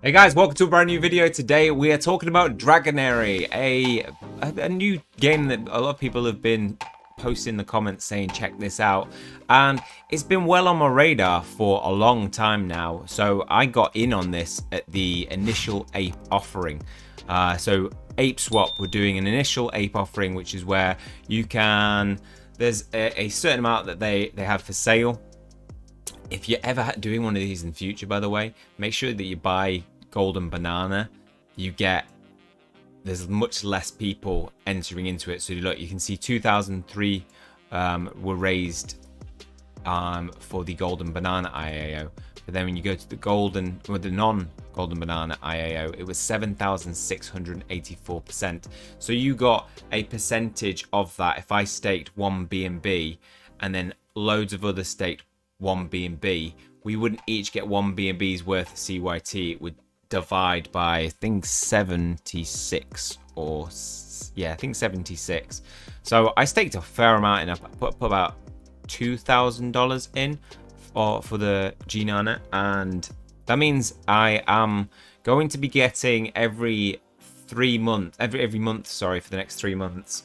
Hey guys, welcome to a brand new video. Today we are talking about Dragonary, a new game that a lot of people have been posting in the comments saying check this out, and it's been well on my radar for a long time now. So I got in on this at the initial ape offering. So Ape Swap were doing an initial ape offering, which is where you can, there's a certain amount that they have for sale. If you're ever doing one of these in future, by the way, make sure that you buy golden banana. There's much less people entering into it. So look, you can see 2003 were raised for the golden banana IAO. But then when you go to the non-golden banana IAO, it was 7,684%. So you got a percentage of that. If I staked one BNB and then loads of other staked one BNB, we wouldn't each get one BNB's worth of CYT. It would divide by, I think, 76 or yeah, I think 76. So I staked a fair amount in. I put about $2,000 in for the Gnana, and that means I am going to be getting every month, sorry, for the next 3 months,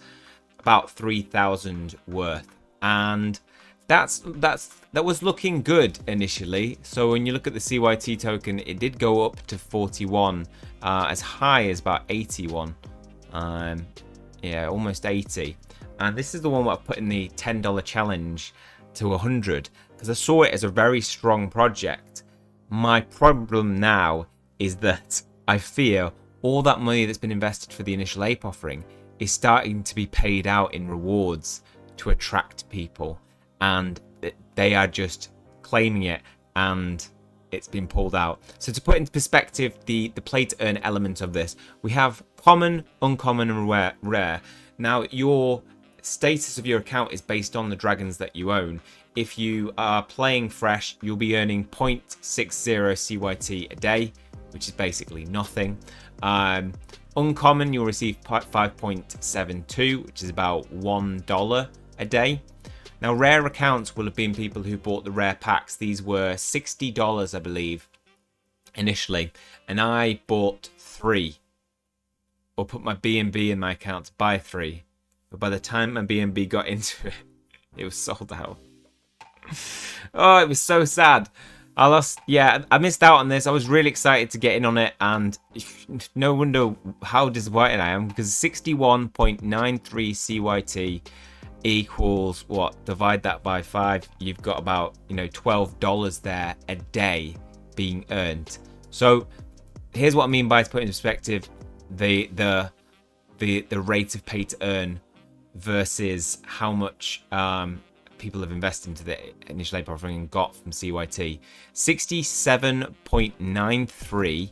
about 3,000 worth. And that was looking good initially. So when you look at the CYT token, it did go up to 41, as high as about 81. Yeah, almost 80. And this is the one where I put in the $10 challenge to 100 because I saw it as a very strong project. My problem now is that I fear all that money that's been invested for the initial ape offering is starting to be paid out in rewards to attract people, and they are just claiming it and it's been pulled out. So to put into perspective the play to earn element of this, we have common, uncommon, and rare. Now your status of your account is based on the dragons that you own. If you are playing fresh, you'll be earning 0.60 CYT a day, which is basically nothing. Uncommon, you'll receive 5.72, which is about $1 a day. Now, rare accounts will have been people who bought the rare packs. These were $60, I believe, initially. And I bought 3. Or put my BNB in my account to buy 3. But by the time my BNB got into it, it was sold out. Oh, it was so sad. I missed out on this. I was really excited to get in on it. And no wonder how disappointed I am, because 61.93 CYT equals what? Divide that by 5. You've got about, $12 there a day being earned. So here's what I mean by, to put in perspective, the rate of pay to earn versus how much people have invested into the initial ape offering and got from CYT. 67.93.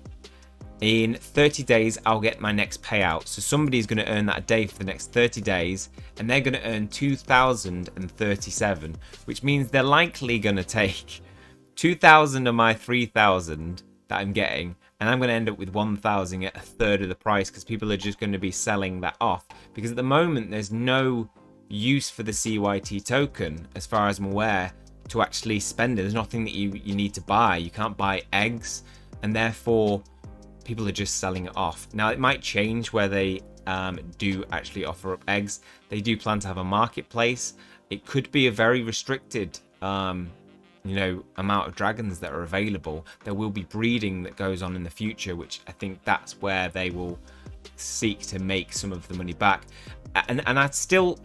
In 30 days, I'll get my next payout. So somebody's going to earn that a day for the next 30 days, and they're going to earn 2,037, which means they're likely going to take 2,000 of my 3,000 that I'm getting, and I'm going to end up with 1,000 at a third of the price, because people are just going to be selling that off. Because at the moment, there's no use for the CYT token, as far as I'm aware, to actually spend it. There's nothing that you need to buy. You can't buy eggs, and therefore people are just selling it off. Now, it might change where they do actually offer up eggs. They do plan to have a marketplace. It could be a very restricted amount of dragons that are available. There will be breeding that goes on in the future, which I think that's where they will seek to make some of the money back. And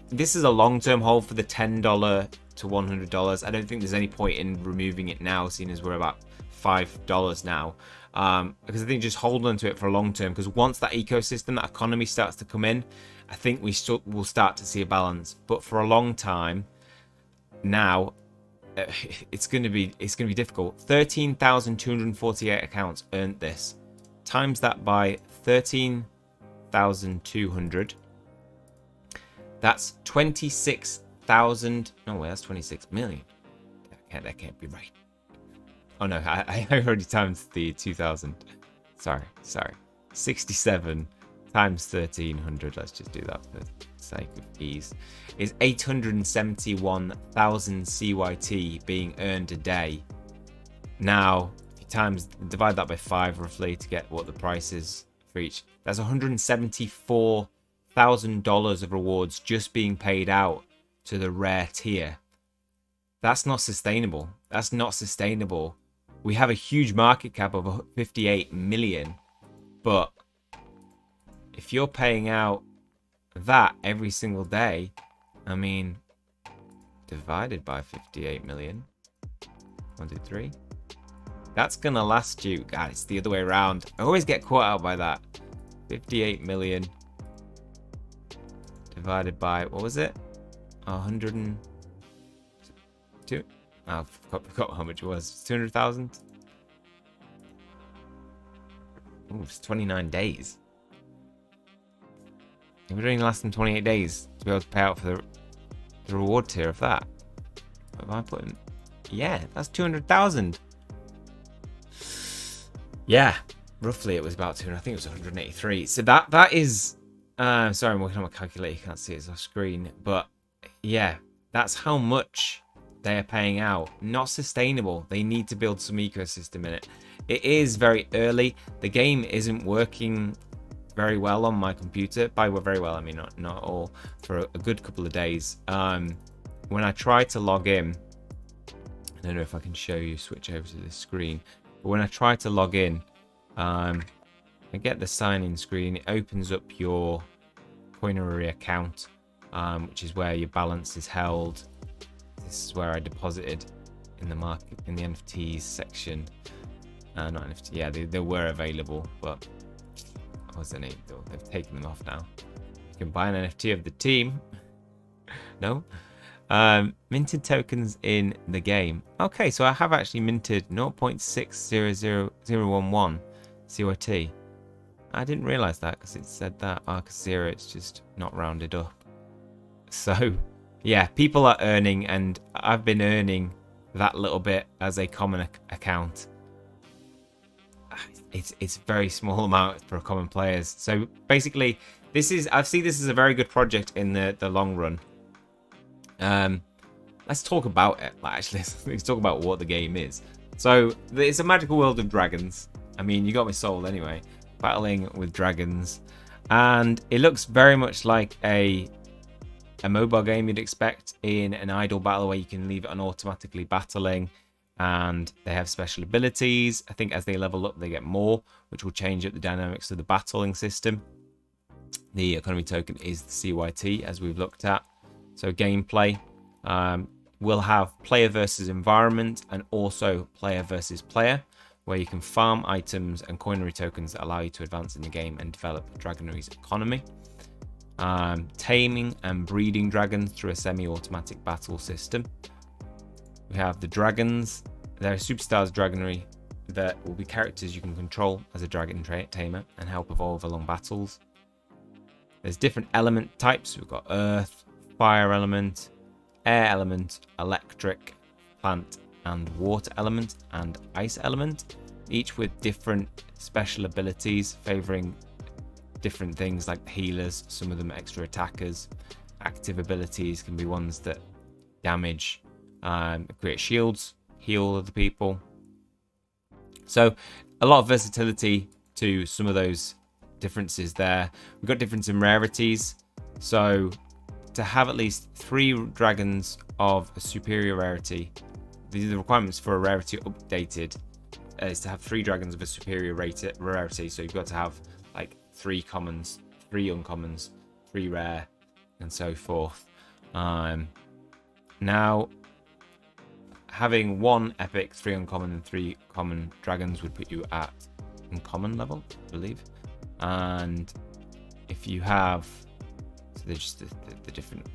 this is a long-term hold for the $10 to $100. I don't think there's any point in removing it now, seeing as we're about $5 now. Because I think just hold on to it for a long term, because once that ecosystem, that economy starts to come in, I think we will start to see a balance. But for a long time now, it's going to be difficult. 13,248 accounts earned this. Times that by 13,200. That's 26,000. No way, that's 26 million. That can't be right. Oh no, I already times the 2,000. Sorry. 67 times 1,300. Let's just do that for the sake of ease. Is 871,000 CYT being earned a day. Now, if you divide that by 5 roughly to get what the price is for each. That's $174,000 of rewards just being paid out to the rare tier. That's not sustainable. That's not sustainable. We have a huge market cap of 58 million, but if you're paying out that every single day, I mean, divided by 58 million, 1, 2, 3. That's gonna last you. God, it's the other way around. I always get caught out by that. 58 million divided by, what was it? 102. I forgot how much it was. 200,000. Oh, it's 29 days. It would only last them 28 days to be able to pay out for the reward tier of that. What have I put in? Yeah, that's 200,000. Yeah, roughly it was about 200. I think it was 183. So that is. Sorry, I'm working on my calculator. You can't see it off screen, but yeah, that's how much they are paying out. Not sustainable. They need to build some ecosystem in it. It is very early. The game isn't working very well on my computer. By very well, I mean not all. For a good couple of days. When I try to log in, I don't know if I can show you. Switch over to this screen. But when I try to log in, I get the sign-in screen. It opens up your Coinery account, which is where your balance is held. This is where I deposited in the market, in the NFTs section. Not NFT. Yeah, they were available, but they've taken them off now. You can buy an NFT of the team. No. Minted tokens in the game. Okay, so I have actually minted 0.600011 CYT. I didn't realize that because it said that Arc 0, it's just not rounded up. So yeah, people are earning, and I've been earning that little bit as a common account. It's very small amount for common players. So basically, I see this as a very good project in the long run. Let's talk about it. Actually, let's talk about what the game is. So it's a magical world of dragons. I mean, you got me sold anyway. Battling with dragons, and it looks very much like a mobile game you'd expect in an idle battle where you can leave it on automatically battling, and they have special abilities. I think as they level up, they get more, which will change up the dynamics of the battling system. The economy token is the CYT, as we've looked at. So gameplay will have player versus environment and also player versus player, where you can farm items and coinery tokens that allow you to advance in the game and develop Draganary's economy. Taming and breeding dragons through a semi-automatic battle system. We have the dragons. There are superstars Dragonary that will be characters you can control as a dragon tamer and help evolve along battles. There's different element types. We've got earth, fire element, air element, electric, plant and water element, and ice element, each with different special abilities favoring different things like healers, some of them extra attackers. Active abilities can be ones that damage, create shields, heal other people. So a lot of versatility to some of those differences there. We've got difference in rarities. So to have at least 3 dragons of a superior rarity, the requirements for a rarity updated is to have 3 dragons of a superior rarity. So you've got to have like 3 commons, 3 uncommons, 3 rare, and so forth. Now, having 1 epic, 3 uncommon, and 3 common dragons would put you at uncommon level, I believe. And if you have, so they're just the different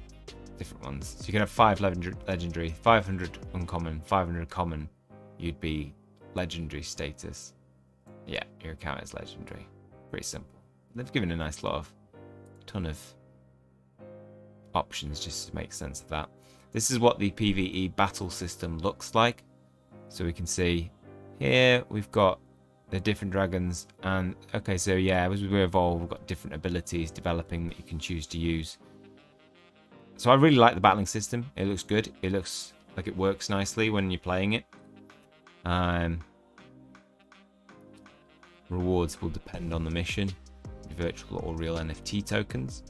ones. So you can have 5 legendary, 500 uncommon, 500 common. You'd be legendary status. Yeah, your account is legendary. Pretty simple. They've given a nice ton of options just to make sense of that. This is what the PvE battle system looks like. So we can see here we've got the different dragons, and okay, so yeah, as we evolve, we've got different abilities developing that you can choose to use. So I really like the battling system. It looks good. It looks like it works nicely when you're playing it. Rewards will depend on the mission, virtual or real NFT tokens.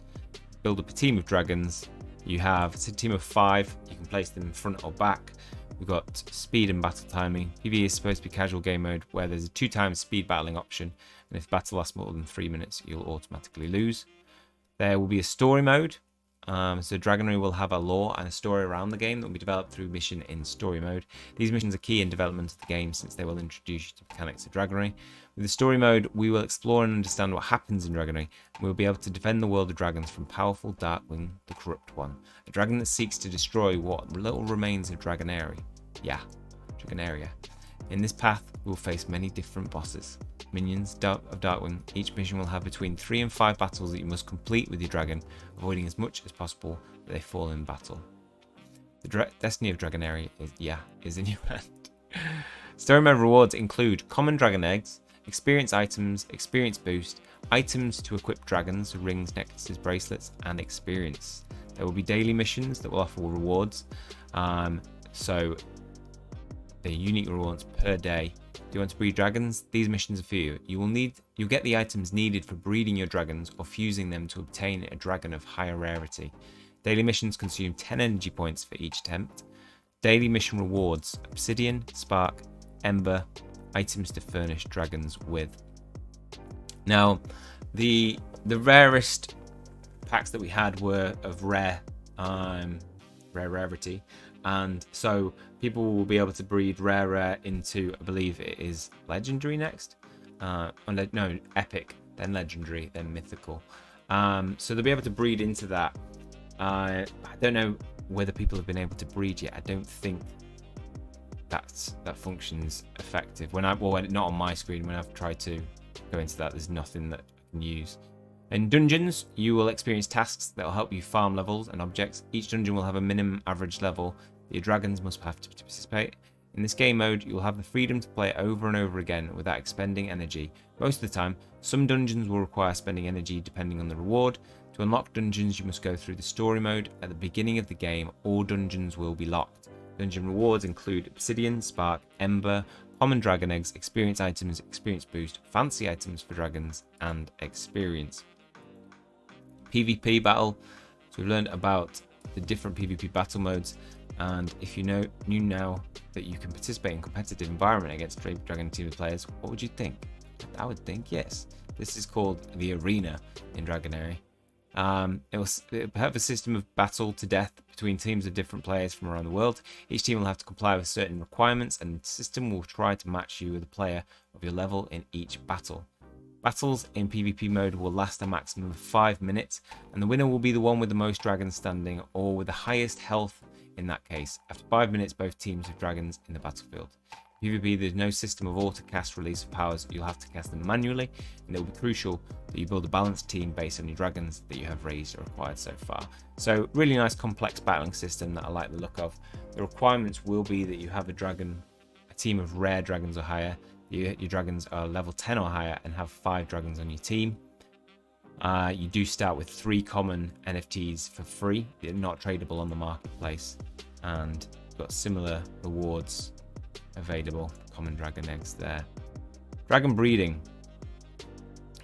Build up a team of dragons. It's a team of 5. You can place them in front or back. We've got speed and battle timing. PvE is supposed to be casual game mode where there's a 2x speed battling option, and if battle lasts more than 3 minutes, you'll automatically lose. There will be a story mode. So Dragonary will have a lore and a story around the game that will be developed through mission in story mode. These missions are key in development of the game since they will introduce you to mechanics of Dragonary. With the story mode, we will explore and understand what happens in Dragonary, and we will be able to defend the world of dragons from powerful Darkwing, the Corrupt One, a dragon that seeks to destroy what little remains of Dragonary. Yeah, Dragonaria. In this path, we will face many different bosses. Minions of Darkwing. Each mission will have between 3 and 5 battles that you must complete with your dragon, avoiding as much as possible that they fall in battle. The destiny of Dragonary is in your hand. Story mode rewards include common dragon eggs, experience items, experience boost, items to equip dragons, rings, necklaces, bracelets, and experience. There will be daily missions that will offer rewards. So they're unique rewards per day. Do you want to breed dragons? These missions are for you. You'll get the items needed for breeding your dragons or fusing them to obtain a dragon of higher rarity. Daily missions consume 10 energy points for each attempt. Daily mission rewards: obsidian, spark, ember, items to furnish dragons with. Now, the rarest packs that we had were of rare rarity, and so people will be able to breed rare into, I believe it is legendary next, no, epic, then legendary, then mythical. So they'll be able to breed into that. I don't know whether people have been able to breed yet. I don't think that function's effective. Not on my screen. When I've tried to go into that, there's nothing that I can use. In dungeons, you will experience tasks that will help you farm levels and objects. Each dungeon will have a minimum average level that your dragons must have to participate. In this game mode, you will have the freedom to play it over and over again without expending energy. Most of the time, some dungeons will require spending energy depending on the reward. To unlock dungeons, you must go through the story mode. At the beginning of the game, all dungeons will be locked. Dungeon rewards include obsidian, spark, ember, common dragon eggs, experience items, experience boost, fancy items for dragons, and experience. PvP battle. So we've learned about the different PvP battle modes, and if you knew now that you can participate in competitive environment against Dragon team of players, what would you think? I would think yes. This is called the arena in Dragonary. It will have a system of battle to death between teams of different players from around the world. Each team will have to comply with certain requirements, and the system will try to match you with a player of your level in each battle. Battles in PvP mode will last a maximum of 5 minutes, and the winner will be the one with the most dragons standing, or with the highest health in that case. After 5 minutes, both teams have dragons in the battlefield. In PvP, there's no system of auto-cast release of powers. You'll have to cast them manually, and it will be crucial that you build a balanced team based on your dragons that you have raised or acquired so far. So, really nice complex battling system that I like the look of. The requirements will be that you have a team of rare dragons or higher. Your dragons are level 10 or higher and have 5 dragons on your team. You do start with 3 common NFTs for free. They're not tradable on the marketplace, and you've got similar rewards available. Common dragon eggs there. Dragon breeding.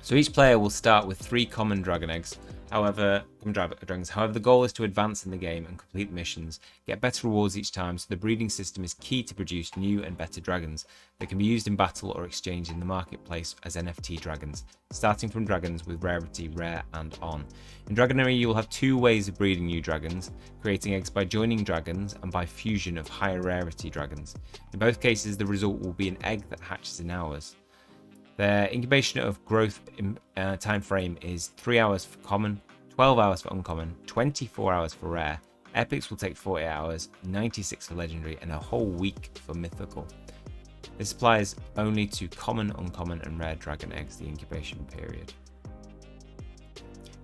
So each player will start with 3 common dragon eggs. However, the goal is to advance in the game and complete missions, get better rewards each time, so the breeding system is key to produce new and better dragons that can be used in battle or exchanged in the marketplace as NFT dragons, starting from dragons with rarity rare and on. In Dragonary, you will have 2 ways of breeding new dragons: creating eggs by joining dragons and by fusion of higher rarity dragons. In both cases, the result will be an egg that hatches in hours. Their incubation of growth time frame is 3 hours for common, 12 hours for uncommon, 24 hours for rare. Epics will take 40 hours, 96 for legendary, and a whole week for mythical. This applies only to common, uncommon, and rare dragon eggs, the incubation period.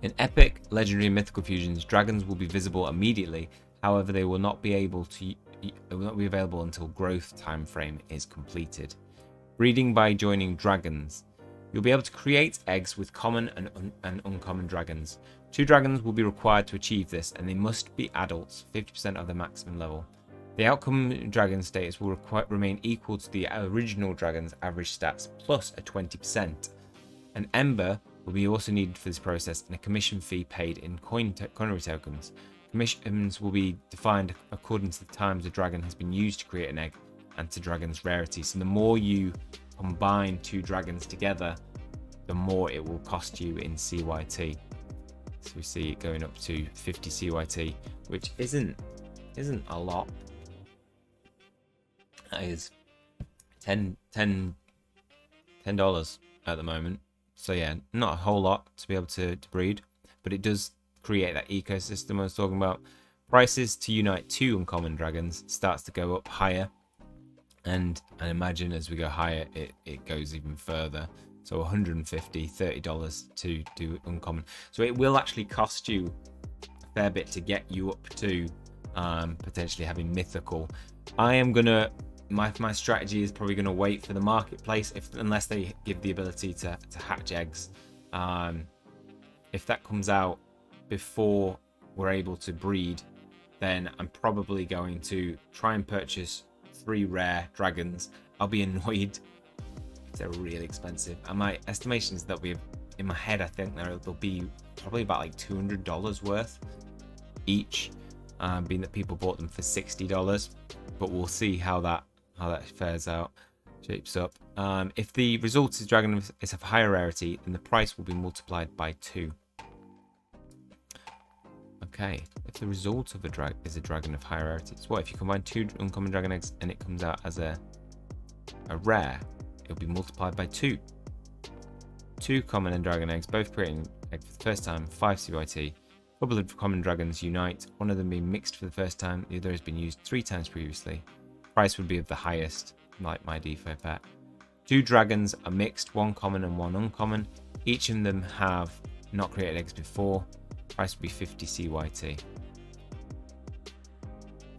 In epic, legendary, and mythical fusions, dragons will be visible immediately. However, they will not be available until growth time frame is completed. Breeding by joining dragons. You'll be able to create eggs with common and uncommon dragons. 2 dragons will be required to achieve this, and they must be adults, 50% of the maximum level. The outcome dragon status will remain equal to the original dragon's average stats plus a 20%. An ember will be also needed for this process and a commission fee paid in coinary tokens. Commissions will be defined according to the times a dragon has been used to create an egg and to dragon's rarity. So the more you combine two dragons together, the more it will cost you in CYT. So we see it going up to 50 CYT, which isn't a lot. That is $10 at the moment. So yeah, not a whole lot to be able to breed, but it does create that ecosystem I was talking about. Prices to unite 2 uncommon dragons starts to go up higher, and I imagine as we go higher it goes even further. So $150, $30 to do uncommon. So it will actually cost you a fair bit to get you up to potentially having mythical. I am gonna my strategy is probably gonna wait for the marketplace unless they give the ability to hatch eggs. If that comes out before we're able to breed, then I'm probably going to try and purchase 3 rare dragons. I'll be annoyed. They're really expensive, and my estimation is that in my head I think they'll be probably about like $200 worth each, being that people bought them for $60. But we'll see how that fares out, shapes up. If the result is dragon is of higher rarity, then the price will be multiplied by 2. Okay, if the result of is a dragon of higher rarity, so what if you combine 2 uncommon dragon eggs and it comes out as a rare? It'll be multiplied by 2. 2 common and dragon eggs, both creating egg for the first time, 5 CYT. A couple of common dragons unite, one of them being mixed for the first time, the other has been used 3 times previously. Price would be of the highest, like my defo pet. 2 dragons are mixed, 1 common and 1 uncommon. Each of them have not created eggs before. Price would be 50 CYT.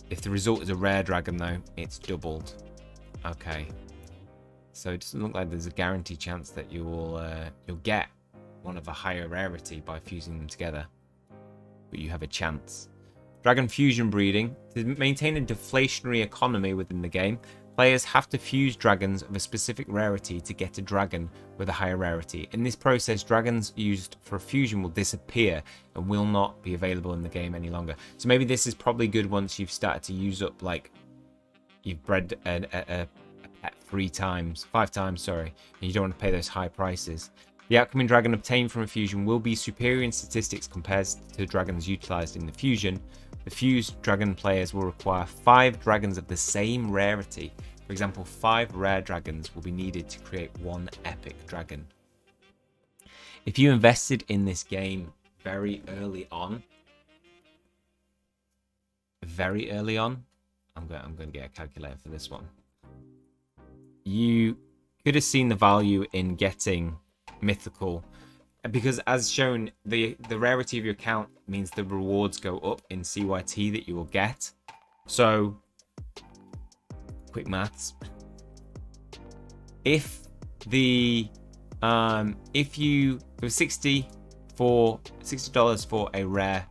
If the result is a rare dragon though, it's doubled. Okay. So it doesn't look like there's a guaranteed chance that you'll get one of a higher rarity by fusing them together, but you have a chance. Dragon fusion breeding. To maintain a deflationary economy within the game, players have to fuse dragons of a specific rarity to get a dragon with a higher rarity. In this process, dragons used for a fusion will disappear and will not be available in the game any longer. So maybe this is probably good once you've started to use up, like, you've bred a 5 times, sorry, and you don't want to pay those high prices. The outcoming dragon obtained from a fusion will be superior in statistics compared to dragons utilized in the fusion. The fused dragon players will require 5 dragons of the same rarity. For example, 5 rare dragons will be needed to create 1 epic dragon. If you invested in this game very early on, I'm going to get a calculator for this one. You could have seen the value in getting mythical, because as shown, the rarity of your account means the rewards go up in CYT that you will get. So quick maths, if you it was $60 for a rare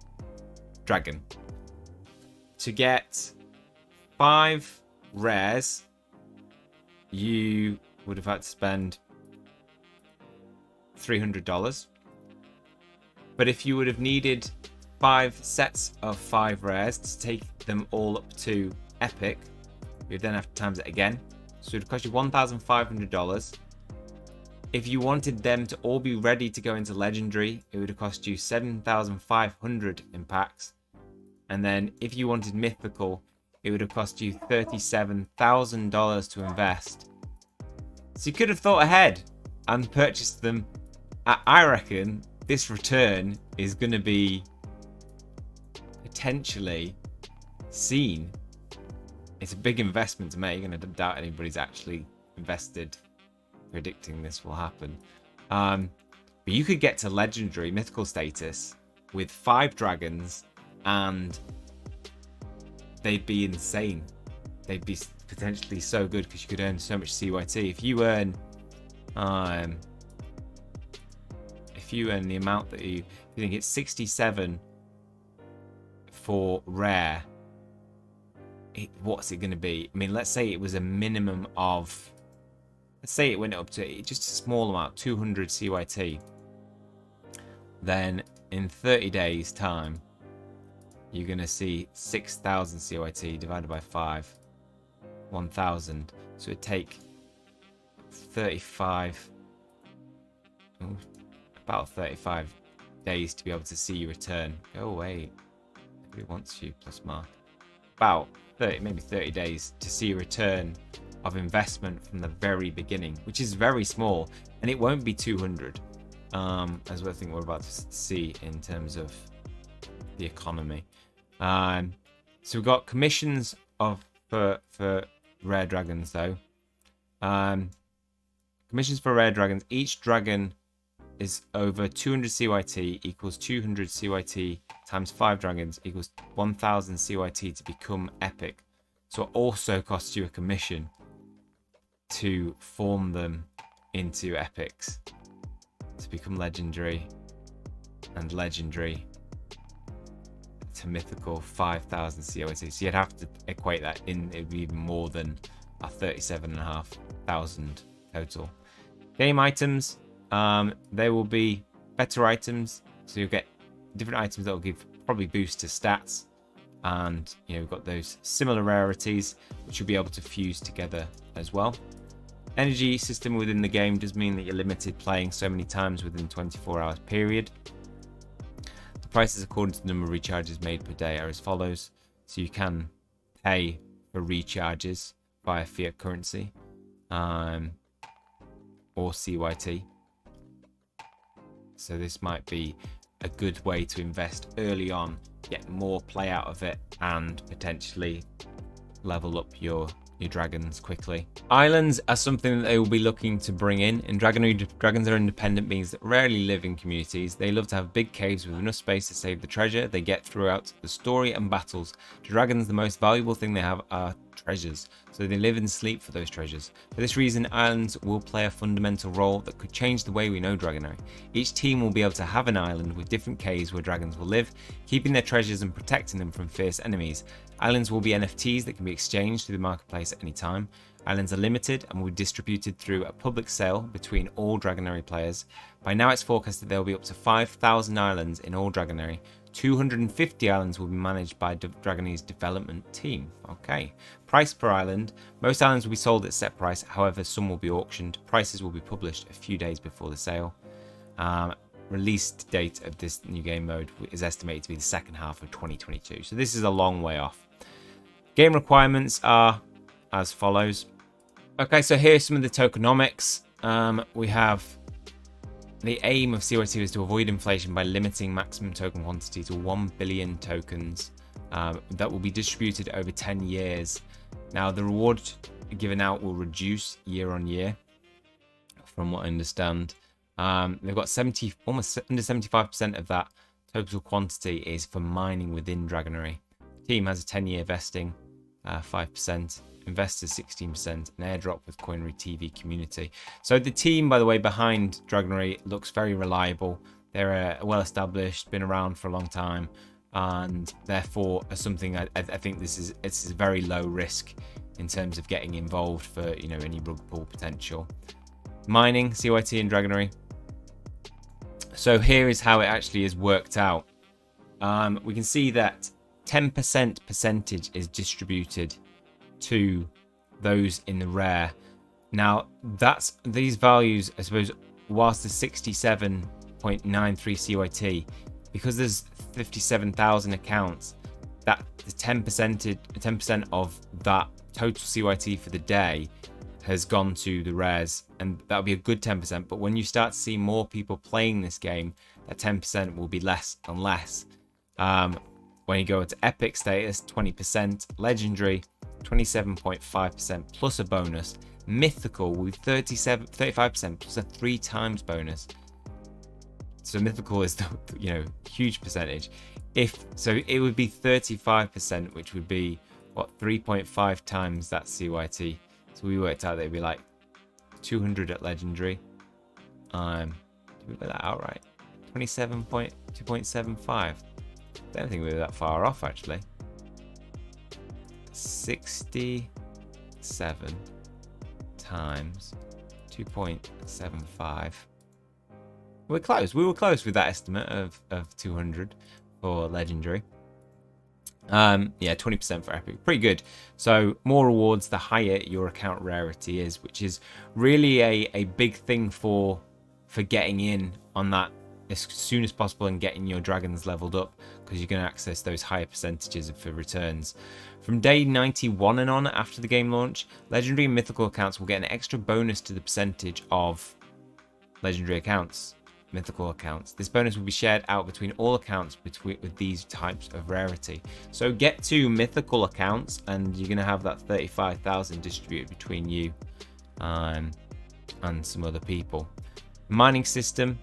dragon, to get 5 rares you would have had to spend $300. But if you would have needed 5 sets of 5 rares to take them all up to epic, you'd then have to times it again. So it would cost you $1,500. If you wanted them to all be ready to go into legendary, it would have cost you $7,500 in packs. And then if you wanted mythical, it would have cost you $37,000 to invest. So you could have thought ahead and purchased them. I reckon this return is going to be potentially seen. It's a big investment to make, and I don't doubt anybody's actually invested predicting this will happen. But you could get to legendary mythical status with 5 dragons, and they'd be insane. They'd be potentially so good because you could earn so much CYT. If you earn the amount that you think it's 67 for rare, what's it going to be? I mean, let's say it was a minimum of, let's say it went up to just a small amount, 200 CYT. Then in 30 days time, you're going to see 6,000 CYT divided by 5, 1,000. So it'd take 35, about 35 days to be able to see your return. Go away. Nobody wants you, plus mark. About 30, maybe 30 days to see a return of investment from the very beginning, which is very small, and it won't be 200, as I think we're about to see in terms of the economy. So we've got commissions for rare dragons though. Commissions for rare dragons. Each dragon is over 200 CYT equals 200 CYT times 5 dragons equals 1,000 CYT to become epic. So it also costs you a commission to form them into epics, to become legendary, and legendary to mythical 5,000 CYT. So you'd have to equate that in, it'd be even more than a 37,500 total. Game items, they will be better items, so you'll get different items that will give probably boost to stats, and you know, we've got those similar rarities which you'll be able to fuse together as well. Energy system within the game does mean that you're limited playing so many times within 24 hours period. The prices according to the number of recharges made per day are as follows. So you can pay for recharges via fiat currency or CYT. So this might be a good way to invest early on, get more play out of it, and potentially level up your dragons quickly. Islands are something that they will be looking to bring in. In Dragonary, dragons are independent beings that rarely live in communities. They love to have big caves with enough space to save the treasure they get throughout the story and battles. To dragons, the most valuable thing they have are treasures, so they live and sleep for those treasures. For this reason, islands will play a fundamental role that could change the way we know Dragonary. Each team will be able to have an island with different caves where dragons will live, keeping their treasures and protecting them from fierce enemies. Islands will be NFTs that can be exchanged through the marketplace at any time. Islands are limited and will be distributed through a public sale between all Dragonary players. By now it's forecasted there will be up to 5,000 islands in all Dragonary. 250 islands will be managed by Dragonary's development team. Okay. Price per island. Most islands will be sold at set price, however some will be auctioned. Prices will be published a few days before the sale. Release date of this new game mode is estimated to be the second half of 2022. So this is a long way off. Game requirements are as follows. Okay, so here's some of the tokenomics. We have the aim of CYT is to avoid inflation by limiting maximum token quantity to 1 billion tokens that will be distributed over 10 years. Now, the reward given out will reduce year on year, from what I understand. They've got almost under 75% of that total quantity is for mining within Dragonary. The team has a 10-year vesting, 5%. Investors 16%, an airdrop with Coinary TV community. So the team, by the way, behind Dragonary looks very reliable. They're well established, been around for a long time, and therefore are something I think it's a very low risk in terms of getting involved for any rug pull potential. Mining CYT and Dragonary. So here is how it actually is worked out. We can see that 10% percentage is distributed to those in the rare. Now that's these values, I suppose, whilst the 67.93 CYT, because there's 57,000 accounts, that the 10% of that total CYT for the day has gone to the rares, and that'll be a good 10%. But when you start to see more people playing this game, that 10% will be less and less. When you go into epic status, 20%, legendary 27.5% plus a bonus, mythical with 35% plus a 3 times bonus. So mythical is the huge percentage. So it would be 35%, which would be what, 3.5 times that CYT. So we worked out that it'd be like 200 at legendary. Did we get that out right? 27.2.75. I don't think we were that far off actually. 67 times 2.75. We're close. We were close with that estimate of 200 for legendary. Yeah, 20% for epic. Pretty good. So more rewards the higher your account rarity is, which is really a big thing for getting in on that as soon as possible and getting your dragons leveled up, because you can access those higher percentages for returns. From day 91 and on after the game launch, legendary and mythical accounts will get an extra bonus to the percentage of legendary accounts, mythical accounts. This bonus will be shared out between all accounts with these types of rarity. So get 2 mythical accounts and you're going to have that 35,000 distributed between you and some other people. Mining system.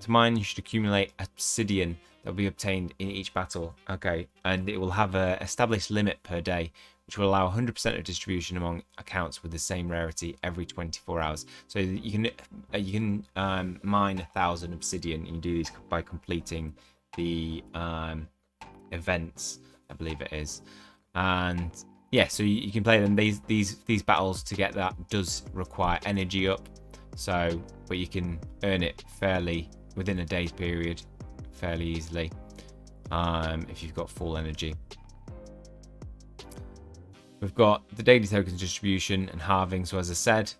To mine, you should accumulate obsidian that will be obtained in each battle. Okay, and it will have a established limit per day, which will allow 100% of distribution among accounts with the same rarity every 24 hours. So you can mine 1,000 obsidian, and you do these by completing the events, I believe it is. And yeah, so you can play them. These battles to get that does require energy up. So, but you can earn it fairly within a day's period, fairly easily, if you've got full energy. We've got the daily tokens distribution and halving. So as I said,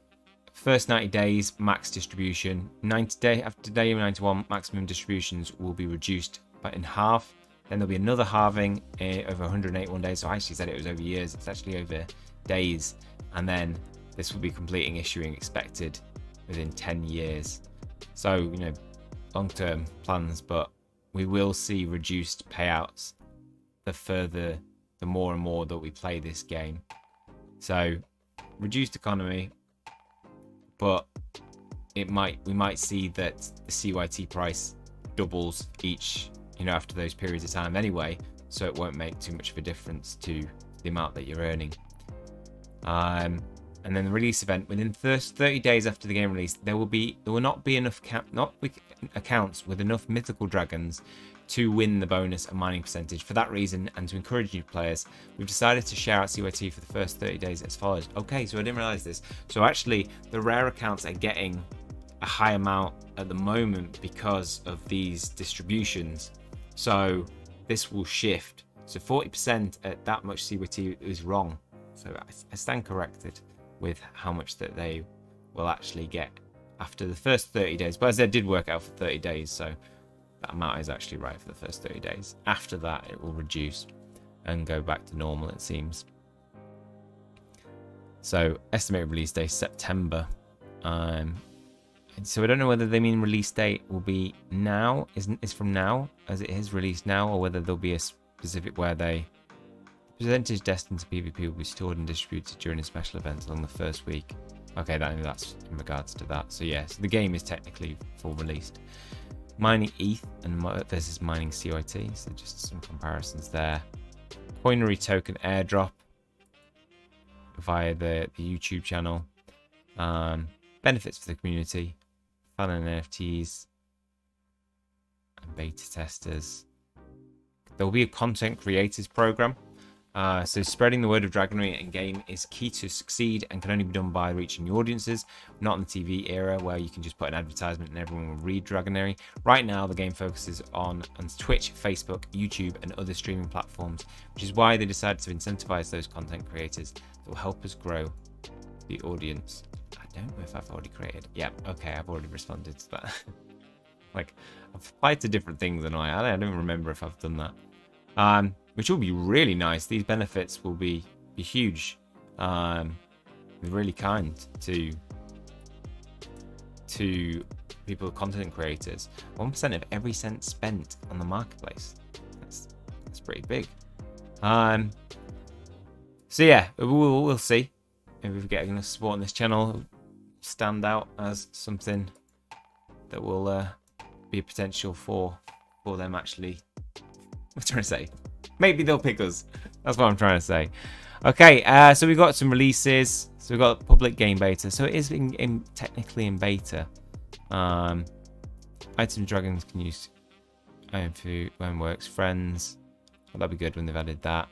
first 90 days max distribution. After day 91, maximum distributions will be reduced in half. Then there'll be another halving over 181 days. So I actually said it was over years. It's actually over days. And then this will be completing issuing expected within 10 years. So, you know, long-term plans, but we will see reduced payouts the more and more that we play this game. So reduced economy, but we might see that the CYT price doubles each, you know, after those periods of time anyway, so it won't make too much of a difference to the amount that you're earning. And then the release event, within 30 days after the game release, there will not be enough accounts with enough mythical dragons to win the bonus and mining percentage. For that reason, and to encourage new players, we've decided to share out CYT for the first 30 days as follows. Okay, so I didn't realize this. So actually, the rare accounts are getting a high amount at the moment because of these distributions. So this will shift. So 40% at that much CYT is wrong. So I stand corrected with how much that they will actually get after the first 30 days. But as I did work out for 30 days, so that amount is actually right for the first 30 days. After that, it will reduce and go back to normal, it seems. So estimated release date September. So I don't know whether they mean release date will be now, is from now, as it is released now, or whether there'll be a specific where the percentage destined to PvP will be stored and distributed during a special event along the first week. Okay, that's in regards to that. So yeah, so the game is technically full released. Mining ETH and versus mining CYT, so just some comparisons there. Coinery token airdrop via the YouTube channel. Benefits for the community, fun and NFTs, and beta testers. There will be a content creators program. So spreading the word of Dragonary in game is key to succeed and can only be done by reaching new audiences, not in the TV era where you can just put an advertisement and everyone will read Dragonary. Right now, the game focuses on Twitch, Facebook, YouTube, and other streaming platforms, which is why they decided to incentivize those content creators that will help us grow the audience. I don't know if I've already created. Yeah, okay, I've already responded to that. Like, I've applied to different things and I don't remember if I've done that. Which will be really nice. These benefits will be huge. Really kind to people, content creators. 1% of every cent spent on the marketplace. That's pretty big. So yeah, we'll see if we get enough support on this channel. Stand out as something that will be a potential for them actually. What am I trying to say? Maybe they'll pick us. That's what I'm trying to say. Okay, so we've got some releases. So we've got public game beta. So it is technically in beta. Item dragons can use iron food when works friends. Well, that'll be good when they've added that.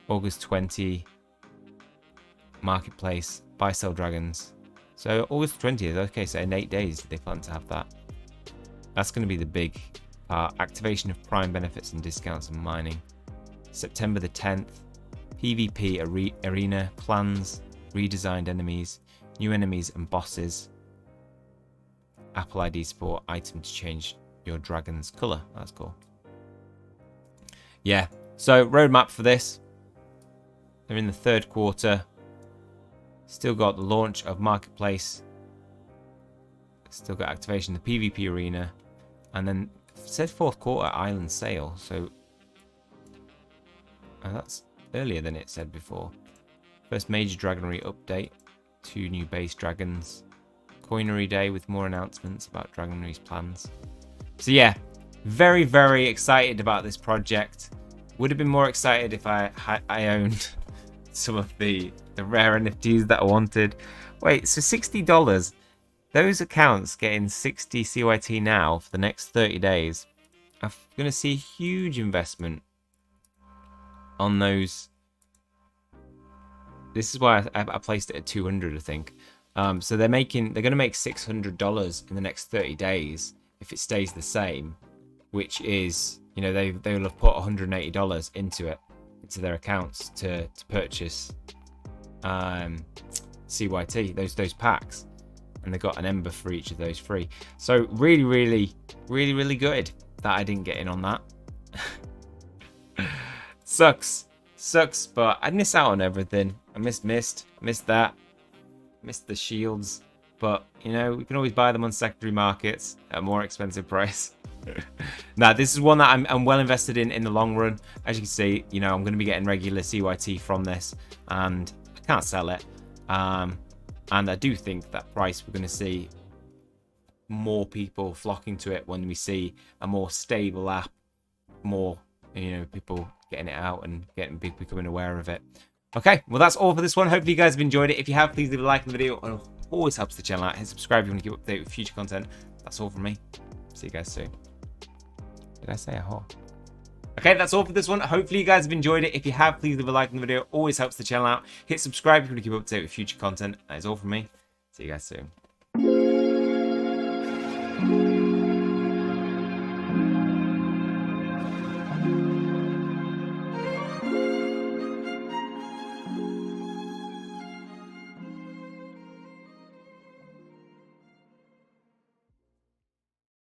August 20, marketplace, buy, sell dragons. So August 20th, okay, so in 8 days they plan to have that. That's going to be the big part. Activation of prime benefits and discounts and mining. September the 10th, PvP arena, clans, redesigned enemies, new enemies and bosses. Apple ID support, item to change your dragon's colour. That's cool. Yeah, so roadmap for this. They're in the 3rd quarter. Still got the launch of Marketplace. Still got activation of the PvP arena. And then it said 4th quarter island sale. So that's earlier than it said before. First major Dragonary update. 2 new base dragons. Coinery day with more announcements about Dragonary's plans. So yeah, very, very excited about this project. Would have been more excited if I owned some of the rare NFTs that I wanted. Wait, so $60. Those accounts getting 60 CYT now for the next 30 days. I'm going to see a huge investment on those. This is why I placed it at 200, I think. So they're going to make $600 in the next 30 days if it stays the same, which is, you know, they will have put $180 into their accounts to purchase CYT, those packs, and they got an ember for each of those free. So really, really, really, really good that I didn't get in on that. Sucks, but I miss out on everything. I missed that, missed the shields, but you know, we can always buy them on secondary markets at a more expensive price. Now, this is one that I'm well invested in the long run. As you can see, you know, I'm going to be getting regular CYT from this, and I can't sell it. And I do think that price, we're going to see more people flocking to it when we see a more stable app, more, you know, people getting it out and becoming aware of it. Okay, well, that's all for this one. Hopefully you guys have enjoyed it. If you have, please leave a like on the video. It always helps the channel out. Hit subscribe if you want to keep updated with future content. That's all from me. See you guys soon. Did I say a whore? Okay, that's all for this one. Hopefully you guys have enjoyed it. If you have, please leave a like on the video. Always helps the channel out. Hit subscribe if you want to keep up to date with future content. That is all from me. See you guys soon.